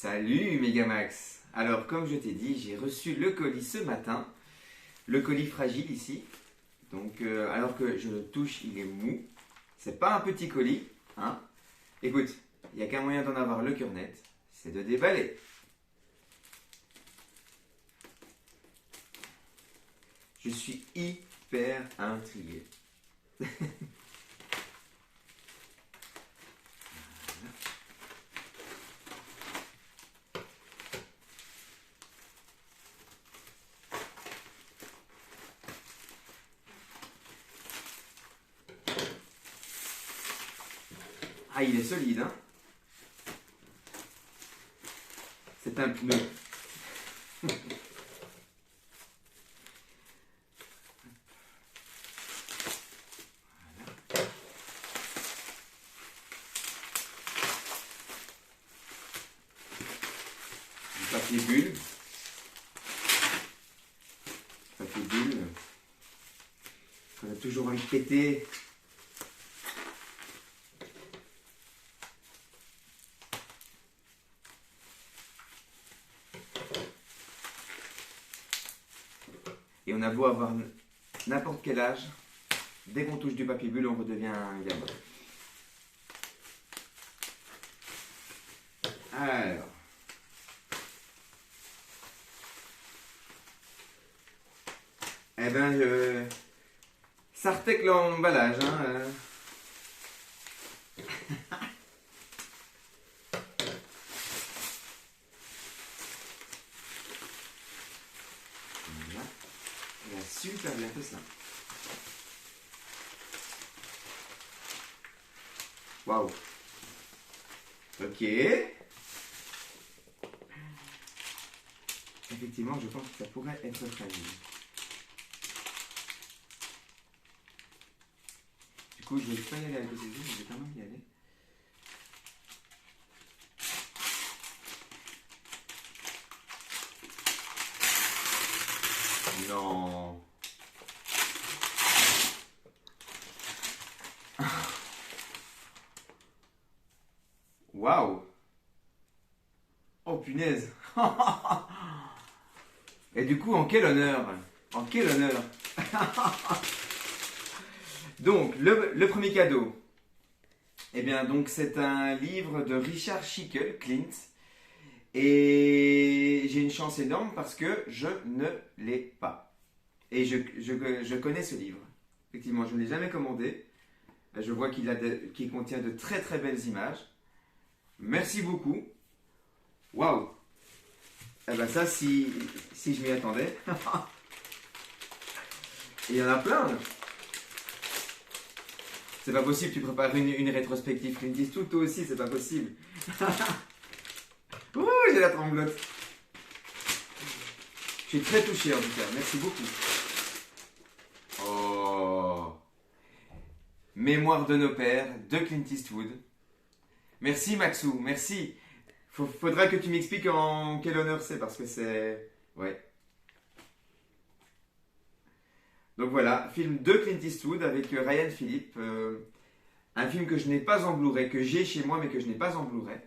Salut Megamax. Alors comme je t'ai dit, j'ai reçu le colis ce matin. Le colis fragile ici. Donc alors que je le touche, il est mou. C'est pas un petit colis, hein. Écoute, il n'y a qu'un moyen d'en avoir le cœur net, c'est de déballer. Je suis hyper intrigué. Ah, il est solide, hein. C'est un pneu. Du papier bulle. Papier bulle. On a toujours envie de péter. Et on a beau avoir n'importe quel âge, dès qu'on touche du papier bulle, on redevient un gamin. Alors. Eh ben, ça retèque l'emballage, hein. Voilà. Elle a super bien fait ça. Waouh. Ok. Effectivement, je pense que ça pourrait être fragile. Du coup, je ne vais pas y aller avec les yeux, mais je vais quand même y aller. Non. Waouh. Oh punaise. Et du coup, en quel honneur. En quel honneur. Donc, le premier cadeau. Eh bien, donc, c'est un livre de Richard Schickel, Clint. Et j'ai une chance énorme parce que je ne l'ai pas. Et je connais ce livre. Effectivement, je ne l'ai jamais commandé. Je vois qu'il contient de très très belles images. Merci beaucoup. Waouh. Eh ben ça, si je m'y attendais. Et il y en a plein. C'est pas possible, tu prépares une rétrospective Clint Eastwood, toi aussi, c'est pas possible. Ouh, j'ai la tremblote. Je suis très touché en tout cas, merci beaucoup. Oh. Mémoire de nos pères, de Clint Eastwood. Merci Maxou, merci. Faudra que tu m'expliques en quel honneur c'est, parce que c'est... Ouais. Donc voilà, film de Clint Eastwood avec Ryan Phillippe. Un film que je n'ai pas en Blu-ray, que j'ai chez moi mais que je n'ai pas en Blu-ray.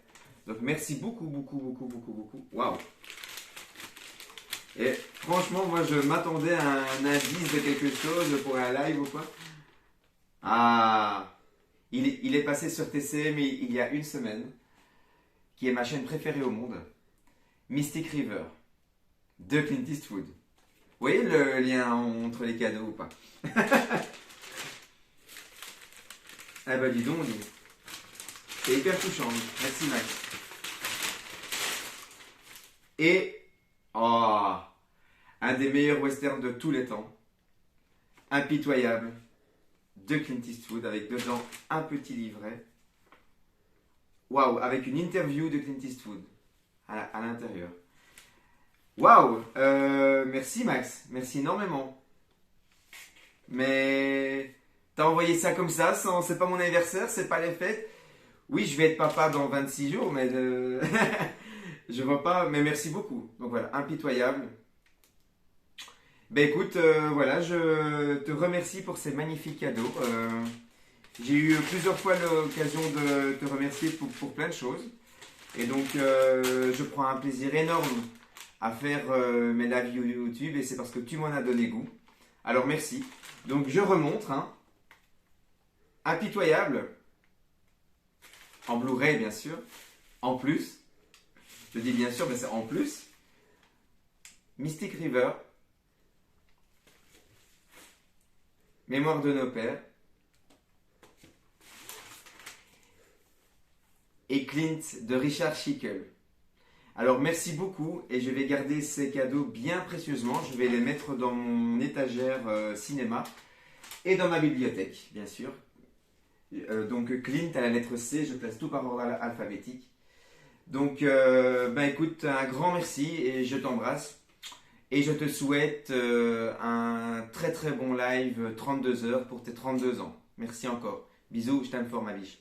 Donc merci beaucoup, beaucoup, beaucoup, beaucoup, beaucoup. Waouh. Et franchement, moi je m'attendais à un indice de quelque chose pour un live ou quoi. Ah, il est passé sur TCM il y a une semaine, qui est ma chaîne préférée au monde. Mystic River, de Clint Eastwood. Vous voyez le lien entre les cadeaux ou pas? Ah bah dis donc, c'est hyper touchant. Merci Max. Et, oh, un des meilleurs westerns de tous les temps. Impitoyable, de Clint Eastwood, avec dedans un petit livret. Waouh, avec une interview de Clint Eastwood à l'intérieur. Waouh, merci Max, merci énormément. Mais t'as envoyé ça comme ça, c'est pas mon anniversaire, c'est pas les fêtes. Oui, je vais être papa dans 26 jours, mais je vois pas, mais merci beaucoup. Donc voilà, impitoyable. Ben écoute, voilà, je te remercie pour ces magnifiques cadeaux. J'ai eu plusieurs fois l'occasion de te remercier pour plein de choses. Et donc, je prends un plaisir énorme à faire mes lives YouTube et c'est parce que tu m'en as donné goût. Alors, merci. Donc, je remontre, hein. Impitoyable, en Blu-ray, bien sûr. En plus, je dis bien sûr, mais c'est en plus. Mystic River, Mémoire de nos pères, et Clint de Richard Schickel. Alors merci beaucoup et je vais garder ces cadeaux bien précieusement. Je vais les mettre dans mon étagère cinéma et dans ma bibliothèque, bien sûr. Donc Clint à la lettre C, je place tout par ordre alphabétique. Donc écoute, un grand merci et je t'embrasse. Et je te souhaite un très très bon live 32 heures pour tes 32 ans. Merci encore. Bisous, je t'aime fort ma biche.